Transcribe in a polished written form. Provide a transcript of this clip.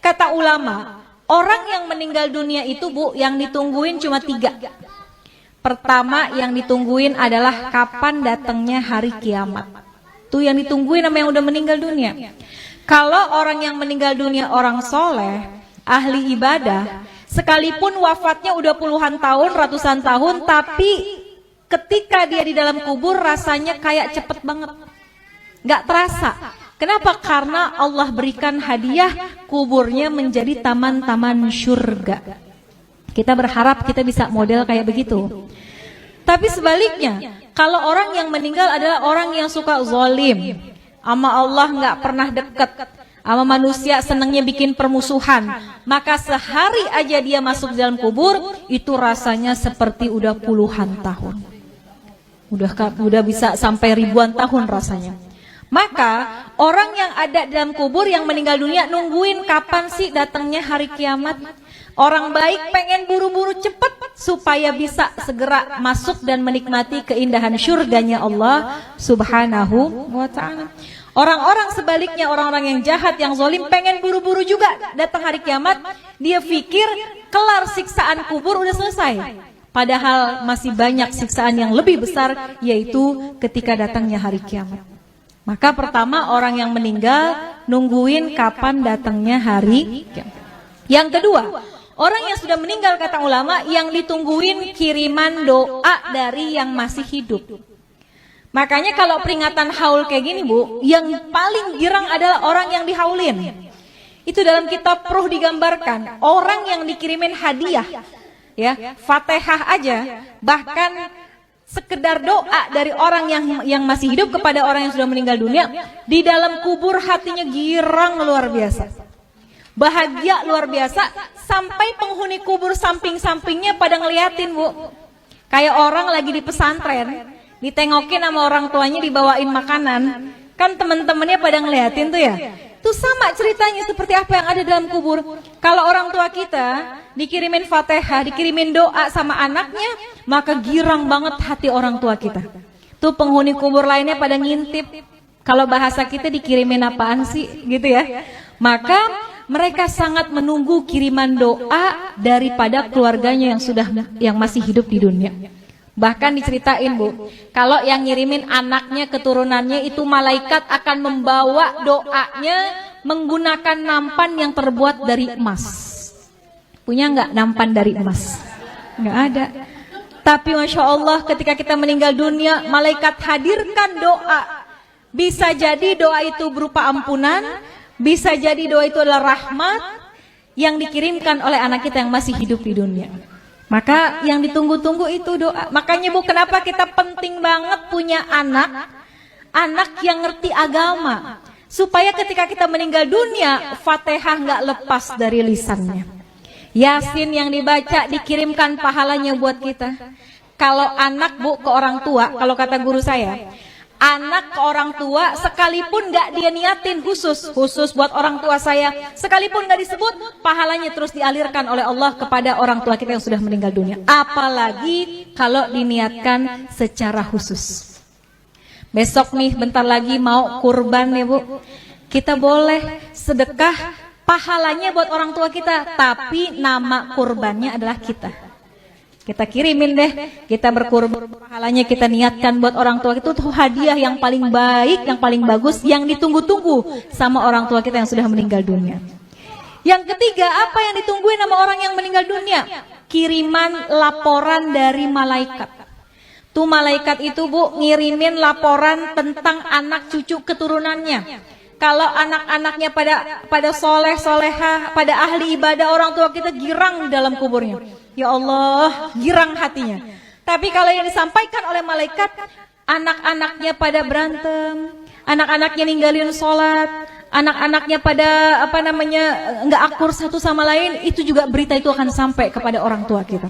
Kata ulama, orang yang meninggal dunia itu Bu, yang ditungguin cuma 3. Pertama yang ditungguin adalah kapan datangnya hari kiamat. Itu yang ditungguin sama yang udah meninggal dunia. Kalau orang yang meninggal dunia orang soleh, ahli ibadah, sekalipun wafatnya udah puluhan tahun, ratusan tahun, tapi ketika dia di dalam kubur rasanya kayak cepet banget, gak terasa. Kenapa? Karena Allah berikan hadiah kuburnya menjadi taman-taman surga. Kita berharap kita bisa model kayak begitu. Tapi sebaliknya, kalau orang yang meninggal adalah orang yang suka zalim, sama Allah nggak pernah dekat, sama manusia senangnya bikin permusuhan, maka sehari aja dia masuk dalam kubur itu rasanya seperti udah puluhan tahun, udah bisa sampai ribuan tahun rasanya. Maka orang yang ada dalam kubur yang meninggal dunia nungguin kapan sih datangnya hari kiamat. Orang baik pengen buru-buru cepat supaya bisa segera masuk dan menikmati keindahan surganya Allah Subhanahu wa ta'ala. Orang-orang sebaliknya, orang-orang yang jahat, yang zalim pengen buru-buru juga datang hari kiamat. Dia pikir kelar siksaan kubur udah selesai. Padahal masih banyak siksaan yang lebih besar, yaitu ketika datangnya hari kiamat. Maka pertama orang yang meninggal nungguin kapan datangnya hari kiamat. Yang kedua, orang yang sudah meninggal kata ulama yang ditungguin kiriman doa dari yang masih hidup. Makanya kalau peringatan haul kayak gini Bu, yang paling girang adalah orang yang dihaulin. Itu dalam kitab Ruh digambarkan, orang yang dikirimin hadiah, ya, Fatihah aja, bahkan sekedar doa dari orang yang masih hidup kepada orang yang sudah meninggal dunia, di dalam kubur hatinya girang luar biasa, bahagia luar biasa, sampai penghuni kubur samping-sampingnya pada ngeliatin Bu. Kayak orang lagi di pesantren, ditengokin sama orang tuanya dibawain makanan, kan temen-temennya pada ngeliatin tuh ya. Itu sama ceritanya seperti apa yang ada dalam kubur. Kalau orang tua kita dikirimin Fatihah, dikirimin doa sama anaknya, maka girang banget hati orang tua kita. Tuh penghuni kubur lainnya pada ngintip, kalau bahasa kita dikirimin apaan sih gitu ya. Maka mereka sangat menunggu kiriman doa daripada keluarganya yang masih hidup di dunia. Bahkan diceritain Bu, kalau yang ngirimin anaknya, keturunannya itu malaikat akan membawa doanya menggunakan nampan yang terbuat dari emas. Punya nggak nampan dari emas? Nggak ada. Tapi Masya Allah ketika kita meninggal dunia, malaikat hadirkan doa. Bisa jadi doa itu berupa ampunan, bisa jadi doa itu adalah rahmat yang dikirimkan oleh anak kita yang masih hidup di dunia. Maka yang ditunggu-tunggu itu doa. Makanya Bu, kenapa kita penting banget punya anak yang ngerti agama, supaya ketika kita meninggal dunia, Fatihah nggak lepas dari lisannya. Yasin yang dibaca dikirimkan pahalanya buat kita. Kalau anak Bu ke orang tua, kalau kata guru saya, anak ke orang tua sekalipun gak dia niatin khusus buat orang tua saya, sekalipun gak disebut, pahalanya terus dialirkan oleh Allah kepada orang tua kita yang sudah meninggal dunia. Apalagi kalau diniatkan secara khusus. Besok nih bentar lagi mau kurban ya Bu, kita boleh sedekah, pahalanya buat orang tua kita, tapi nama kurbannya adalah kita. Kita kirimin deh, kita berkurban, pahalanya kita niatkan buat orang tua itu tuh hadiah yang paling baik, yang paling bagus, yang ditunggu-tunggu sama orang tua kita yang sudah meninggal dunia. Yang ketiga, apa yang ditungguin sama orang yang meninggal dunia? Kiriman laporan dari malaikat. Tuh malaikat itu Bu ngirimin laporan tentang anak cucu keturunannya. Kalau anak-anaknya pada soleh, soleha, pada ahli ibadah, orang tua kita girang dalam kuburnya. Ya Allah, girang hatinya. Tapi kalau yang disampaikan oleh malaikat, anak-anaknya pada berantem, anak-anaknya ninggalin sholat, anak-anaknya pada nggak akur satu sama lain, itu juga berita itu akan sampai kepada orang tua kita.